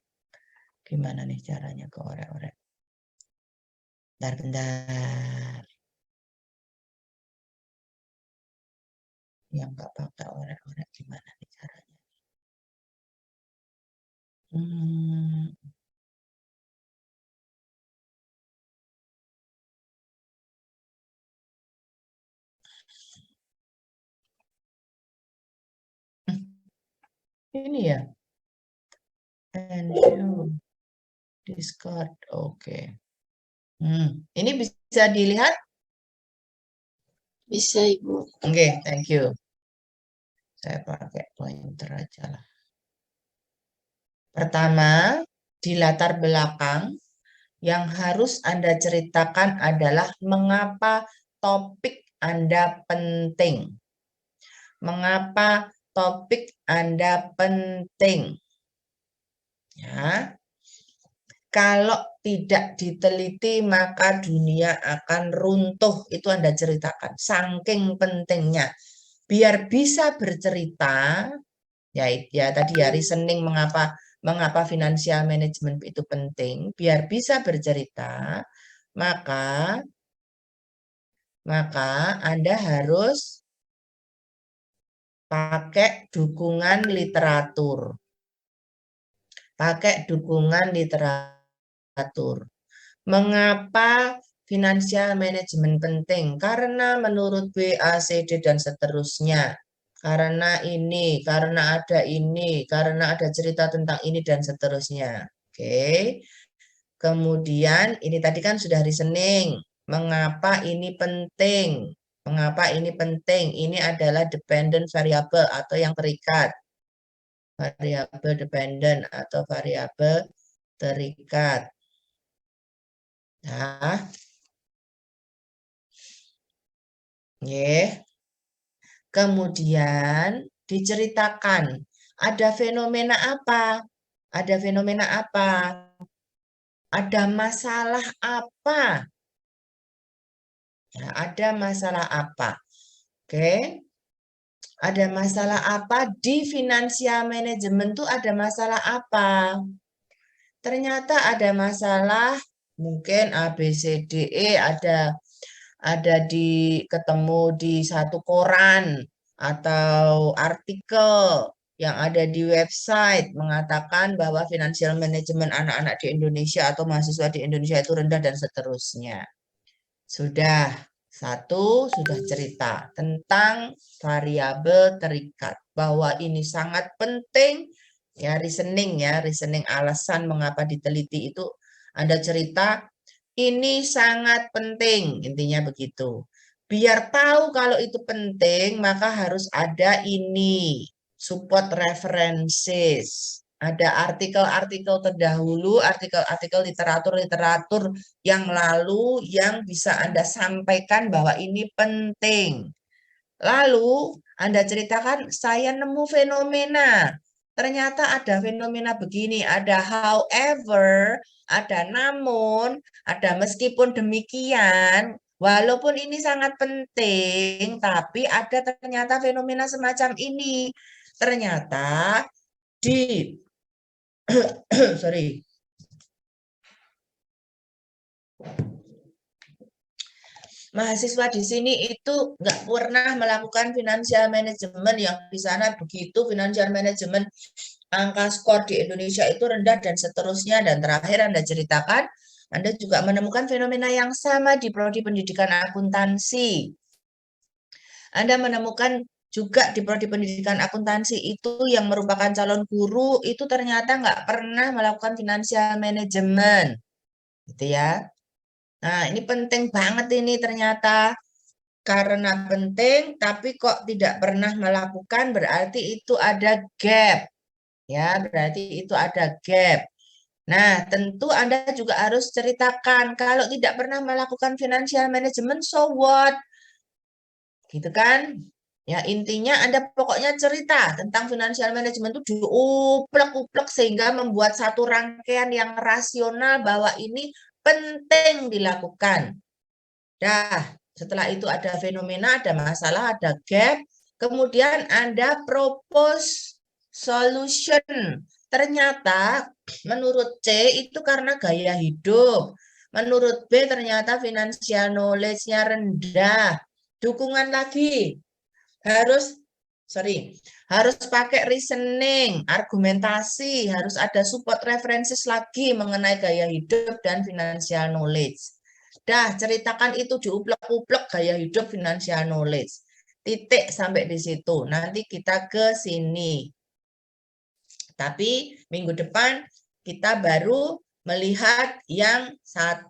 Gimana nih caranya ke orek-orek? Bentar. Yang nggak pakai orek-orek gimana nih caranya? Ini ya. And Discord. Oke. Ini bisa dilihat? Bisa, Ibu. Oke, thank you. Saya pakai pointer aja lah. Pertama, di latar belakang yang harus Anda ceritakan adalah mengapa topik Anda penting. Mengapa topik Anda penting? Ya. Kalau tidak diteliti maka dunia akan runtuh. Itu Anda ceritakan. Saking pentingnya. Biar bisa bercerita, ya tadi ya reasoning mengapa financial management itu penting. Biar bisa bercerita, maka Anda harus pakai dukungan literatur. Mengapa financial management penting? Karena menurut B, A, C, D, dan seterusnya. Karena ini, karena ada cerita tentang ini, dan seterusnya. Oke. Kemudian, ini tadi kan sudah reasoning. Mengapa ini penting? Mengapa ini penting? Ini adalah dependent variable atau yang terikat. Variabel dependent atau variabel terikat. Nah, kemudian diceritakan ada fenomena apa? Ada fenomena apa? Ada masalah apa? Ya, ada masalah apa? Oke. Ada masalah apa di financial management tuh ada masalah apa? Ternyata ada masalah mungkin A, B, C, D, E ketemu di satu koran atau artikel yang ada di website mengatakan bahwa financial management anak-anak di Indonesia atau mahasiswa di Indonesia itu rendah dan seterusnya. Sudah sudah cerita tentang variabel terikat bahwa ini sangat penting ya, reasoning alasan mengapa diteliti itu Anda cerita ini sangat penting, intinya begitu. Biar tahu kalau itu penting, maka harus ada ini, support references. Ada artikel-artikel terdahulu, artikel-artikel literatur-literatur yang lalu yang bisa Anda sampaikan bahwa ini penting. Lalu Anda ceritakan, saya nemu fenomena. Ternyata ada fenomena begini, ada however, ada namun, ada meskipun demikian, walaupun ini sangat penting, tapi ada ternyata fenomena semacam ini. Ternyata di sorry. Mahasiswa di sini itu nggak pernah melakukan financial management yang di sana begitu financial management angka skor di Indonesia itu rendah dan seterusnya. Dan terakhir Anda ceritakan, Anda juga menemukan fenomena yang sama di prodi pendidikan akuntansi. Anda menemukan juga di prodi pendidikan akuntansi itu yang merupakan calon guru itu ternyata nggak pernah melakukan financial management, gitu ya. Nah, ini penting banget ini ternyata. Karena penting, tapi kok tidak pernah melakukan, berarti itu ada gap. Ya, berarti itu ada gap. Nah, tentu Anda juga harus ceritakan, kalau tidak pernah melakukan financial management, so what? Gitu kan? Ya, intinya Anda pokoknya cerita tentang financial management itu diuplek-uplek sehingga membuat satu rangkaian yang rasional bahwa ini penting dilakukan. Dah, setelah itu ada fenomena, ada masalah, ada gap. Kemudian Anda propose solution. Ternyata menurut C itu karena gaya hidup. Menurut B ternyata financial knowledge-nya rendah. Dukungan lagi. Harus pakai reasoning, argumentasi, harus ada support references lagi mengenai gaya hidup dan financial knowledge. Dah, ceritakan itu diuplek-uplek gaya hidup financial knowledge. Titik sampai di situ. Nanti kita ke sini. Tapi minggu depan kita baru melihat yang 1,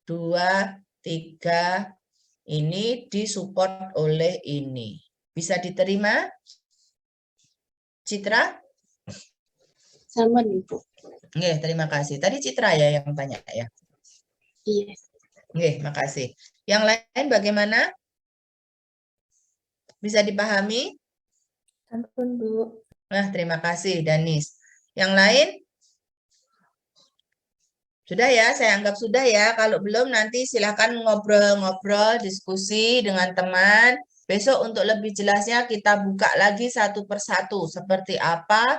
2, 3 ini disupport oleh ini. Bisa diterima? Citra? Sama nih, Bu. Nggih, terima kasih. Tadi Citra ya yang tanya ya? Iya. Nggih, makasih. Yang lain bagaimana? Bisa dipahami? Ampun, Bu. Nah, terima kasih, Danis. Yang lain? Sudah ya, saya anggap sudah ya. Kalau belum nanti silahkan ngobrol-ngobrol, diskusi dengan teman. Besok untuk lebih jelasnya kita buka lagi satu persatu. Seperti apa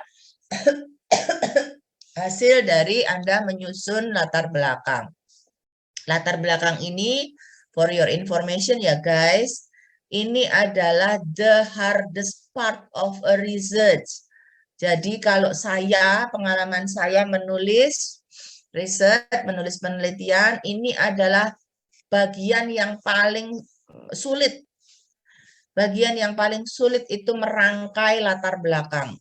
hasil dari Anda menyusun latar belakang. Latar belakang ini, for your information ya guys, ini adalah the hardest part of a research. Jadi kalau pengalaman saya menulis riset, menulis penelitian, ini adalah bagian yang paling sulit. Bagian yang paling sulit itu merangkai latar belakang,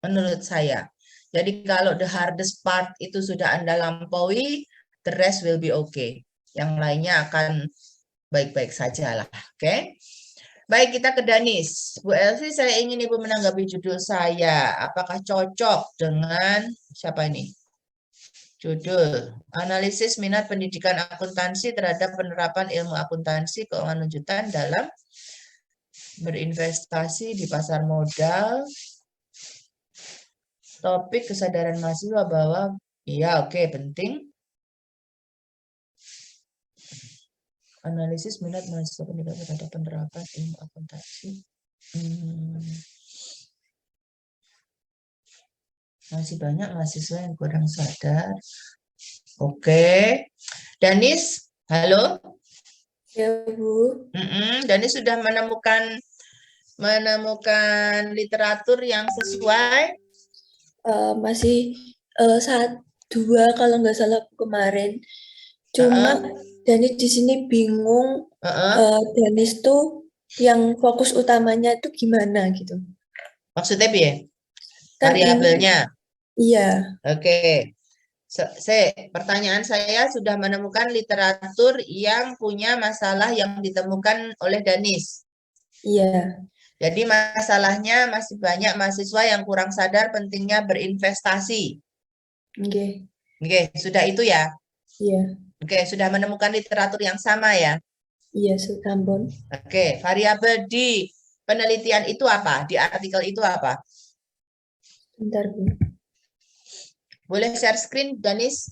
menurut saya. Jadi kalau the hardest part itu sudah Anda lampaui, the rest will be okay. Yang lainnya akan baik-baik saja lah. Oke. Baik, kita ke Danis. Bu Elvi, saya ingin Ibu menanggapi judul saya. Apakah cocok dengan siapa ini? Judul, analisis minat pendidikan akuntansi terhadap penerapan ilmu akuntansi keuangan lanjutan dalam berinvestasi di pasar modal. Topik kesadaran mahasiswa bahwa, iya oke, penting. Analisis minat mahasiswa pendidikan terhadap penerapan ilmu akuntansi. Masih banyak mahasiswa yang kurang sadar. Oke. Danis, halo? Ya, Bu. Danis sudah menemukan literatur yang sesuai? Masih 1-2 kalau nggak salah kemarin. Cuma Danis di sini bingung. Danis tuh yang fokus utamanya itu gimana gitu. Maksudnya ya? Kan Variabelnya? Iya. Oke. Pertanyaan saya sudah menemukan literatur yang punya masalah yang ditemukan oleh Danis. Iya. Jadi masalahnya masih banyak mahasiswa yang kurang sadar pentingnya berinvestasi. Oke. Oke, sudah itu ya? Iya. Oke, sudah menemukan literatur yang sama ya? Iya, Sutambon. Oke, variabel di penelitian itu apa? Di artikel itu apa? Bentar, Bu. Boleh share screen, Danis?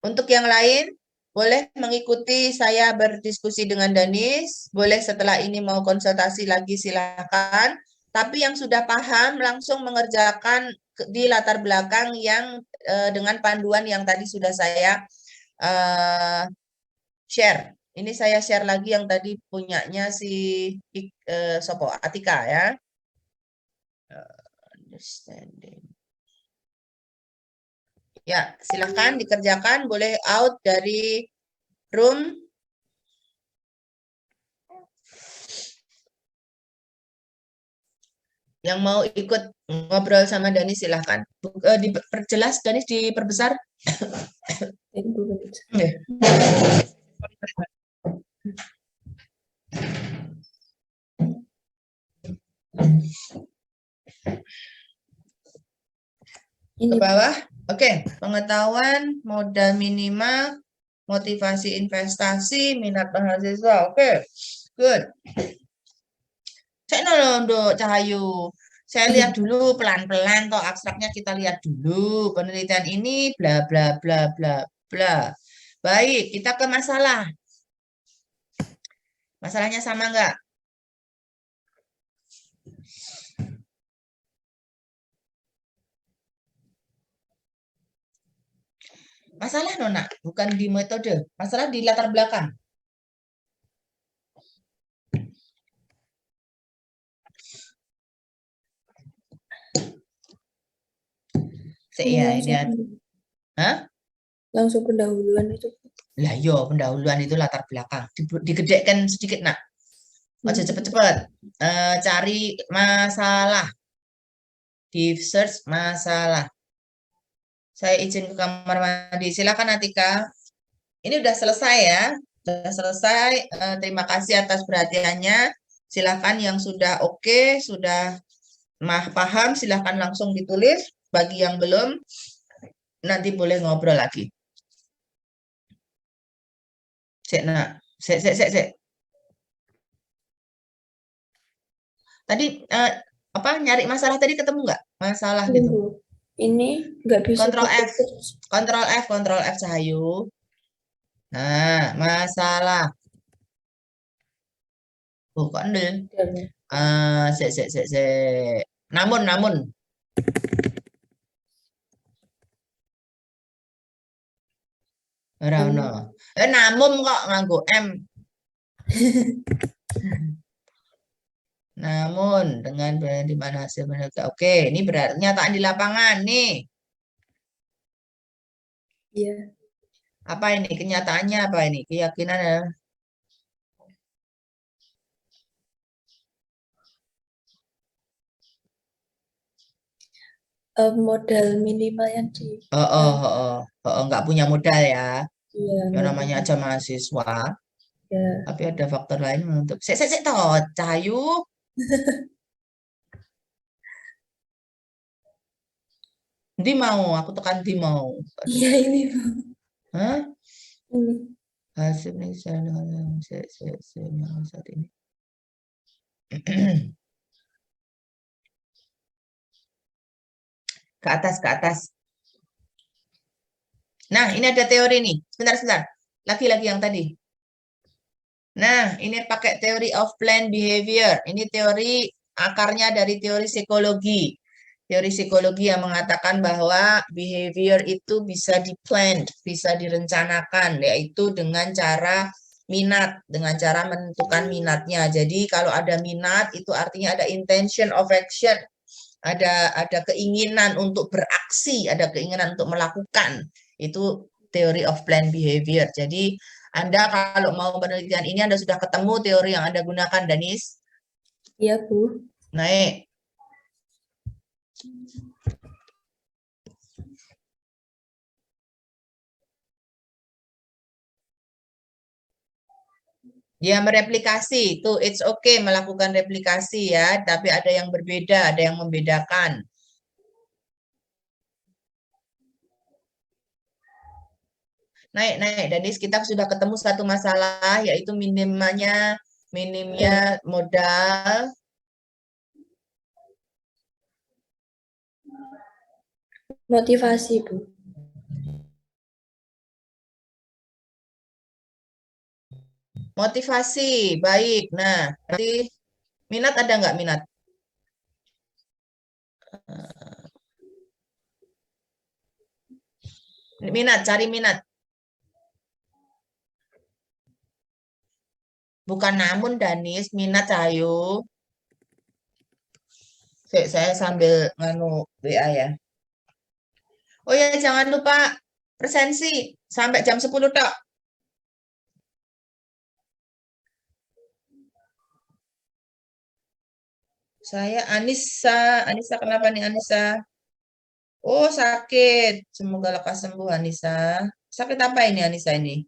Untuk yang lain, boleh mengikuti saya berdiskusi dengan Danis. Boleh setelah ini mau konsultasi lagi, silakan. Tapi yang sudah paham langsung mengerjakan di latar belakang yang dengan panduan yang tadi sudah saya share. Ini saya share lagi yang tadi punyanya si Sopo Atika ya. Understanding. Ya, silahkan dikerjakan. Boleh out dari room. Yang mau ikut ngobrol sama Dani silahkan. Diperjelas, Dani diperbesar. Ke bawah. Oke, pengetahuan, modal minimal, motivasi investasi, minat mahasiswa. Oke, good. Saya nolondo Cahayu. Saya lihat dulu pelan-pelan toh abstraknya kita lihat dulu. Penelitian ini bla bla bla bla bla. Baik, kita ke masalah. Masalahnya sama enggak? Masalah Nona, bukan di metode. Masalah di latar belakang. Ya, ini hah? Langsung pendahuluan itu. Lah yo, pendahuluan itu latar belakang. Digedekkan sedikit, Nak. Aja cepet-cepet. Cari masalah. Di search masalah. Saya izin ke kamar mandi. Silakan Atika. Ini udah selesai ya. Sudah selesai. Terima kasih atas perhatiannya. Silakan yang sudah oke, sudah paham, silakan langsung ditulis. Bagi yang belum, nanti boleh ngobrol lagi. Sek, Nak. Sek. Tadi nyari masalah tadi ketemu nggak? Masalah gitu. Ini nggak bisa. Kontrol F Cahayu. Nah, masalah. Oh, kok ndel? Sek. Namun. Rano. Namun kok nganggo M. Namun dengan di mana hasil penelitian. Oke, ini berarti nyataan di lapangan nih. Iya. Apa ini kenyataannya apa ini? Keyakinan ya. Modal minimal yang di nggak punya modal ya. Iya, Ya namanya aja mahasiswa, ya. tapi ada faktor lain untuk sik toh, Cahayu. Ndi mau, aku tekan ndi mau. Iya ini, Bu. Hah? Ini. Hasil penelitian dengan saat ini. Ke atas, ke atas. Nah, ini ada teori nih. Sebentar. Lagi-lagi yang tadi. Nah, ini pakai teori of planned behavior. Ini teori akarnya dari teori psikologi. Teori psikologi yang mengatakan bahwa behavior itu bisa di-planned, bisa direncanakan, yaitu dengan cara minat, dengan cara menentukan minatnya. Jadi kalau ada minat, itu artinya ada intention of action, ada keinginan untuk beraksi, ada keinginan untuk melakukan. Itu teori of planned behavior. Jadi Anda kalau mau penelitian ini Anda sudah ketemu teori yang Anda gunakan, Danis? Iya, Bu. Naik. Dia mereplikasi, itu it's okay melakukan replikasi ya, tapi ada yang berbeda, ada yang membedakan. Naik, Danis, kita sudah ketemu satu masalah, yaitu minimnya modal. Motivasi, Bu. Motivasi, baik. Nah, berarti minat ada nggak minat? Minat, cari minat. Bukan namun, Danis, minat ayo. Saya sambil nganu WA ya. Oh ya, jangan lupa presensi sampai jam 10 tok. Saya Anissa kenapa nih Anissa? Oh sakit, semoga lekas sembuh Anissa. Sakit apa ini Anissa ini?